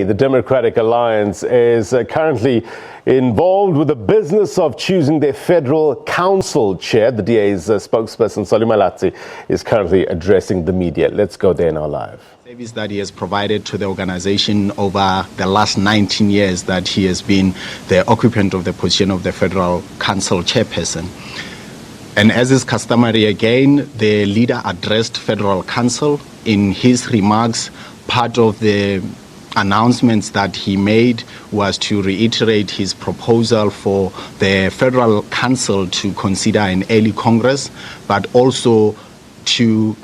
The Democratic Alliance is currently involved with the business of choosing their federal council chair. The DA's spokesperson, Malatsi, is currently addressing the media. Let's go there now live. Service that he has provided to the organization over the last 19 years that he has been the occupant of the position of the federal council chairperson. And as is customary again, the leader addressed federal council. In his remarks, part of the announcements that he made was to reiterate his proposal for the federal council to consider an early Congress, but also to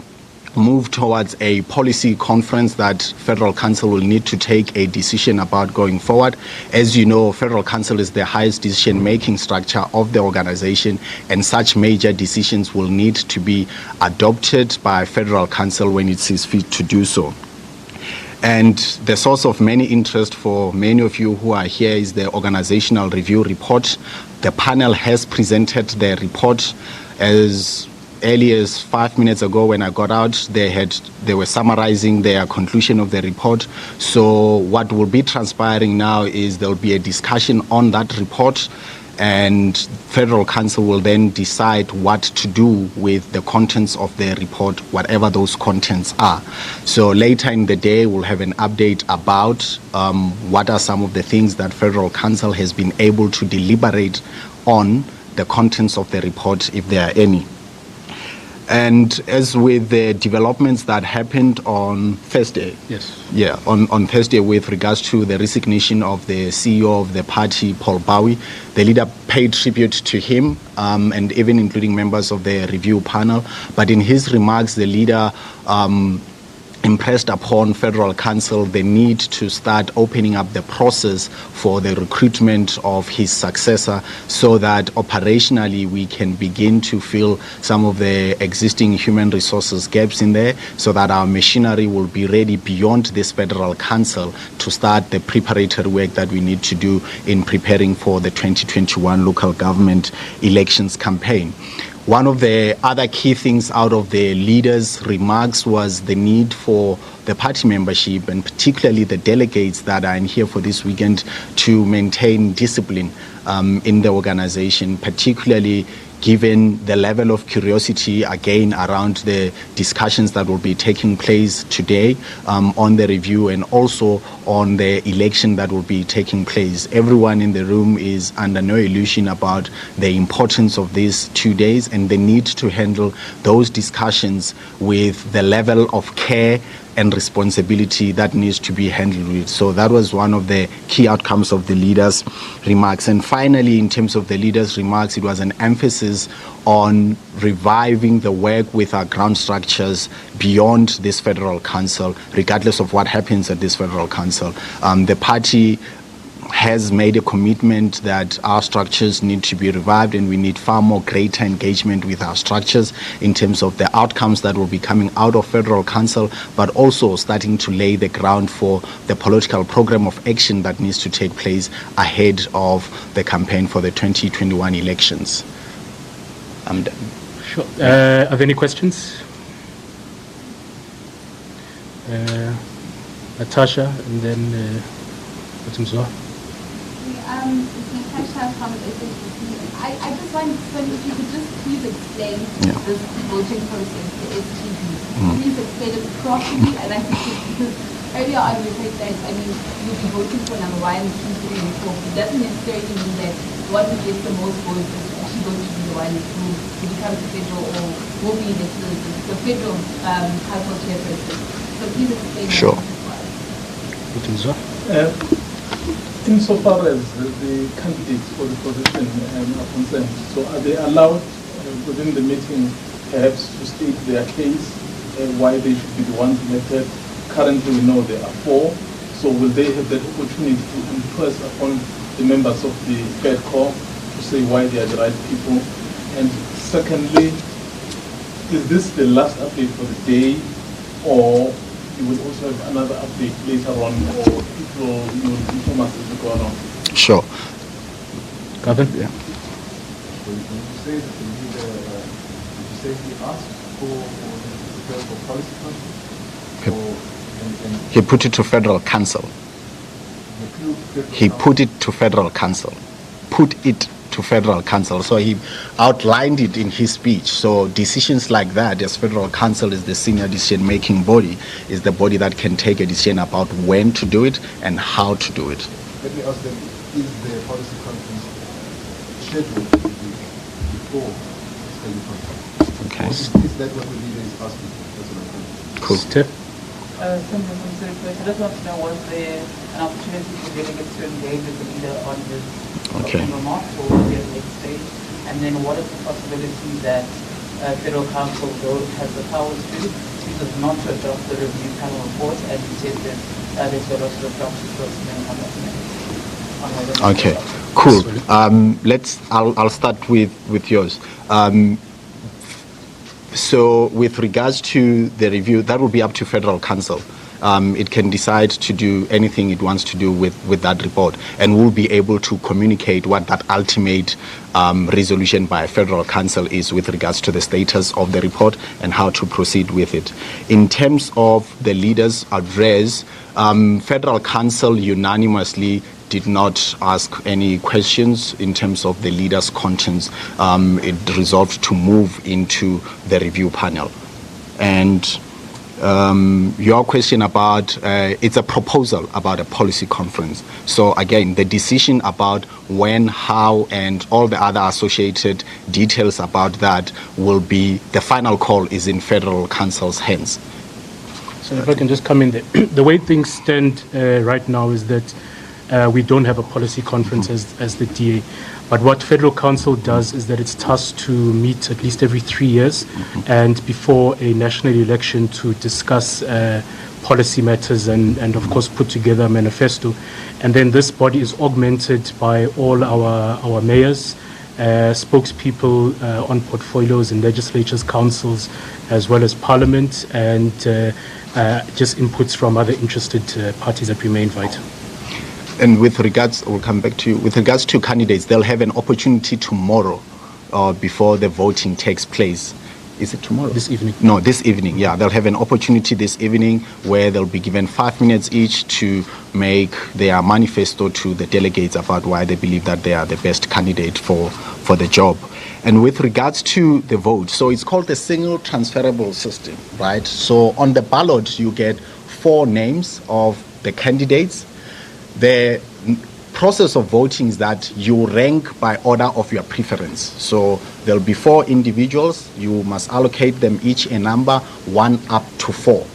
move towards a policy conference that federal council will need to take a decision about going forward. As you know, federal council is the highest decision-making structure of the organization, and such major decisions will need to be adopted by federal council when it sees fit to do so. And the source of many interest for many of you who are here is the organizational review report. The panel has presented the report as early as 5 minutes ago. When I got out, they were summarizing their conclusion of the report. So what will be transpiring now is there will be a discussion on that report, and federal council will then decide what to do with the contents of the report, whatever those contents are. So later in the day, we'll have an update about what are some of the things that federal council has been able to deliberate on the contents of the report, if there are any. And as with the developments that happened on Thursday, on Thursday with regards to the resignation of the CEO of the party, Paul Bowie, the leader paid tribute to him, and even including members of the review panel. But in his remarks, the leader impressed upon federal council the need to start opening up the process for the recruitment of his successor, so that operationally we can begin to fill some of the existing human resources gaps in there, so that our machinery will be ready beyond this federal council to start the preparatory work that we need to do in preparing for the 2021 local government elections campaign. One of the other key things out of the leaders' remarks was the need for the party membership, and particularly the delegates that are in here for this weekend, to maintain discipline in the organization, particularly given the level of curiosity again around the discussions that will be taking place today on the review, and also on the election that will be taking place. Everyone in the room is under no illusion about the importance of these 2 days and the need to handle those discussions with the level of care and responsibility that needs to be handled with. So that was one of the key outcomes of the leaders' remarks. And finally, in terms of the leaders' remarks, it was an emphasis on reviving the work with our ground structures beyond this federal council, regardless of what happens at this federal council. The party has made a commitment that our structures need to be revived, and we need far more greater engagement with our structures in terms of the outcomes that will be coming out of federal council, but also starting to lay the ground for the political program of action that needs to take place ahead of the campaign for the 2021 elections. I'm done. Sure. Are there any questions? Natasha, and then Zwa. Natasha from SABC. I just wanted to know if you could just please explain this voting process, the STV. Please explain it properly, and I think because earlier on you said that, you'll be voting for number 1, 2, 3, and 4. It doesn't necessarily mean that the one who gets the most votes is actually going to be the one who becomes the federal, or will be the federal council chairperson. So please explain that as well. Insofar as the candidates for the position are concerned, so are they allowed within the meeting perhaps to state their case, why they should be the ones elected? Currently we know there are 4, so will they have that opportunity to impress upon the members of the FedCo to say why they are the right people? And secondly, is this the last update for the day, or you will also have another update later on, or you will inform us as we go along? Sure. Gavin? Yeah. When you say that the leader, did you say he asked for policy council? He put it to federal council. He put it to Federal Council. Put it to Federal Council. So he outlined it in his speech. So decisions like that, as Federal Council is the senior decision-making body, is the body that can take a decision about when to do it and how to do it. Let me ask them, is the policy conference scheduled to be before the study conference? Okay. Is that what the leader is asking? That's what I'm saying. Cool. Steph? I just want to know, was there an opportunity for delegates to engage with the leader on his opening remarks, or will be at the next stage? And then what is the possibility that Federal Council, though it has the powers to, chooses not to adopt the review panel report, and instead there's a lot of draft reports on that? Okay, cool. I'll start with yours. So with regards to the review, that will be up to Federal Council. It can decide to do anything it wants to do with that report, and we'll be able to communicate what that ultimate resolution by Federal Council is with regards to the status of the report and how to proceed with it. In terms of the leaders' address, Federal Council unanimously did not ask any questions in terms of the leaders' contents. It resolved to move into the review panel. And your question about, it's a proposal about a policy conference. So again, the decision about when, how, and all the other associated details about that will be, the final call is in Federal Council's hands. So if I can just come in there. The way things stand right now is that we don't have a policy conference as the DA. But what Federal Council does is that it's tasked to meet at least every 3 years and before a national election to discuss policy matters and of course put together a manifesto. And then this body is augmented by all our mayors, spokespeople on portfolios in legislatures, councils, as well as parliament, and just inputs from other interested parties that we may invite. And with regards, we'll come back to you, with regards to candidates, they'll have an opportunity tomorrow before the voting takes place. Is it tomorrow? This evening. No, this evening, yeah. They'll have an opportunity this evening where they'll be given 5 minutes each to make their manifesto to the delegates about why they believe that they are the best candidate for the job. And with regards to the vote, so it's called the single transferable system, right? So on the ballot, you get 4 names of the candidates. The process of voting is that you rank by order of your preference. So there'll be 4 individuals. You must allocate them each a number 1 up to 4.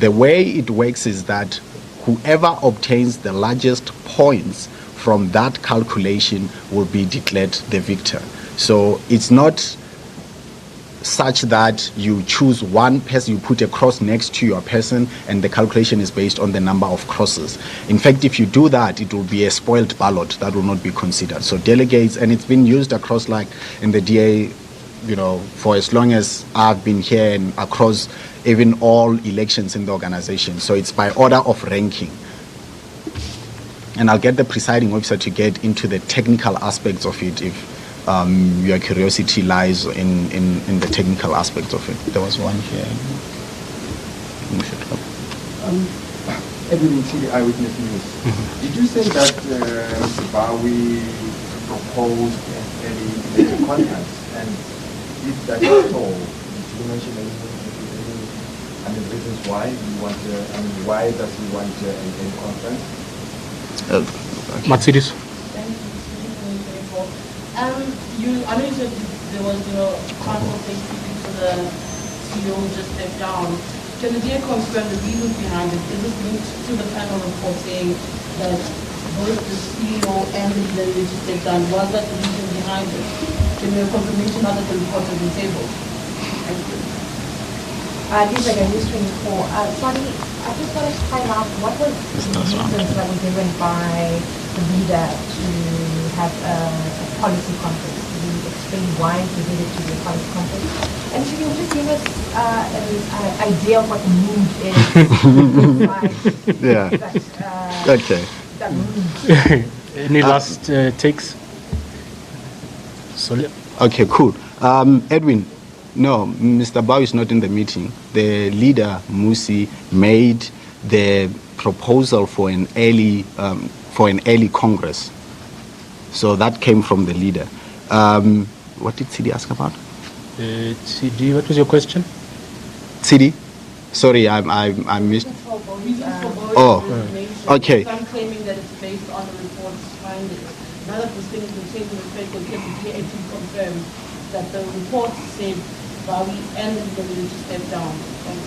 The way it works is that whoever obtains the largest points from that calculation will be declared the victor. So it's not such that you choose one person, you put a cross next to your person, and the calculation is based on the number of crosses. In fact, if you do that, it will be a spoiled ballot that will not be considered. So delegates, and it's been used across, like in the DA, you know, for as long as I've been here and across even all elections in the organization. So it's by order of ranking. And I'll get the presiding officer to get into the technical aspects of it if your curiosity lies in the technical aspects of it. There was one here. Edwin, see the Eyewitness News. Did you say that Mr. Bowie proposed an early major conference? And did that at all? Did you mention any reasons why you want? Why does he want a conference? Matsidis. I know you said there was, council thing speaking to the CEO who just stepped down. Can the DA confirm the reasons behind it? Is this linked to the panel report saying that both the CEO and the leader who just stepped down? Was that the reason behind it? Can we have confirmation now that the report has been tabled? Thank you. This is again, News 24. Sorry, I just wanted to find out what was the reasons that were given by the leader to have a policy conference. Can you explain why he did it to be a policy conference? And if you can just give us an idea of what the mood is. Yeah. Okay. That mood. Any last takes? Solia? Okay, cool. Edwin, no, Mr. Bao is not in the meeting. The leader, Musi, made the proposal for an early Congress. So that came from the leader. What did CD ask about? CD, what was your question? CD? Sorry, I missed. Reasons for borrowing Oh, information. okay. Some claiming that it's based on the report's findings. Now that this thing has been taken with FedCo, can the DA confirm that the report said Bawi and the leader needed to step down?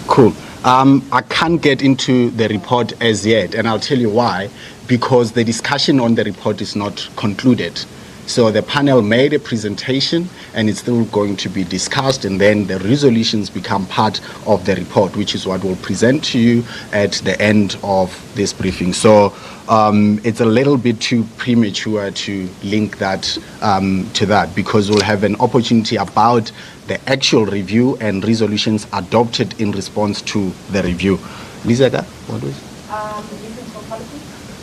Cool. I can't get into the report as yet, and I'll tell you why. Because the discussion on the report is not concluded. So the panel made a presentation, and it's still going to be discussed, and then the resolutions become part of the report, which is what we'll present to you at the end of this briefing. So it's a little bit too premature to link that to that, because we'll have an opportunity about the actual review and resolutions adopted in response to the review. Lizada, what was? Reasons for policy?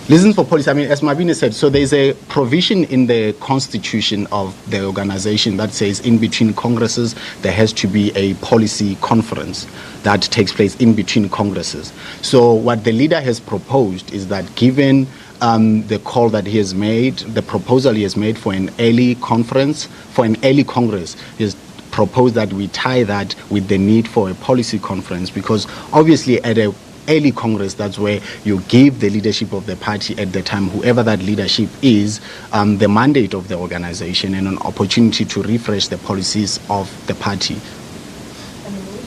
Reasons for policy, I mean, as Mabine said, so there's a provision in the constitution of the organization that says in between congresses, there has to be a policy conference that takes place in between congresses. So what the leader has proposed is that given the call that he has made, the proposal he has made for an early conference, for an early Congress, he has proposed that we tie that with the need for a policy conference, because obviously at a early Congress, that's where you give the leadership of the party at the time, whoever that leadership is, the mandate of the organization and an opportunity to refresh the policies of the party. And the mood?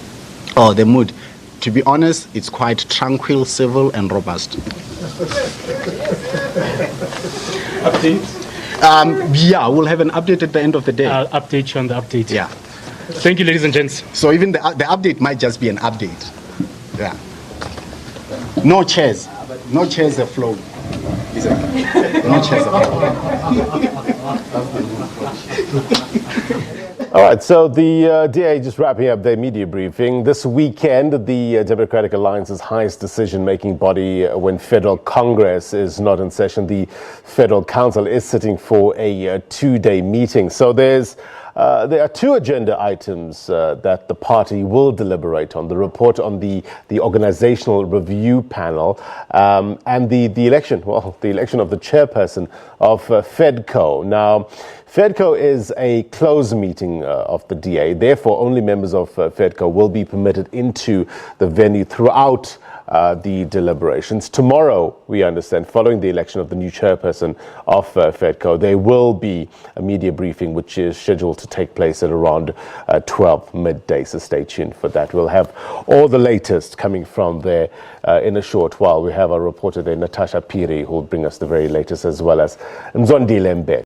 Oh, the mood. To be honest, it's quite tranquil, civil, and robust. Update? Yeah, we'll have an update at the end of the day. I'll update you on the update. Yeah. Thank you, ladies and gents. So even the update might just be an update. Yeah. No chairs. No chairs have flown. Listen. No chairs have flown. All right, so the DA just wrapping up their media briefing. This weekend, the Democratic Alliance's highest decision-making body when federal Congress is not in session, the Federal Council is sitting for a two-day meeting. So there are two agenda items that the party will deliberate on: the report on the organizational review panel and the election of the chairperson of FedCo. Now, FedCo is a closed meeting of the DA. Therefore, only members of FedCo will be permitted into the venue throughout the deliberations. Tomorrow, we understand, following the election of the new chairperson of FedCo, there will be a media briefing which is scheduled to take place at around 12 midday. So stay tuned for that. We'll have all the latest coming from there in a short while. We have our reporter there, Natasha Piri, who will bring us the very latest, as well as Mzondi Lembe.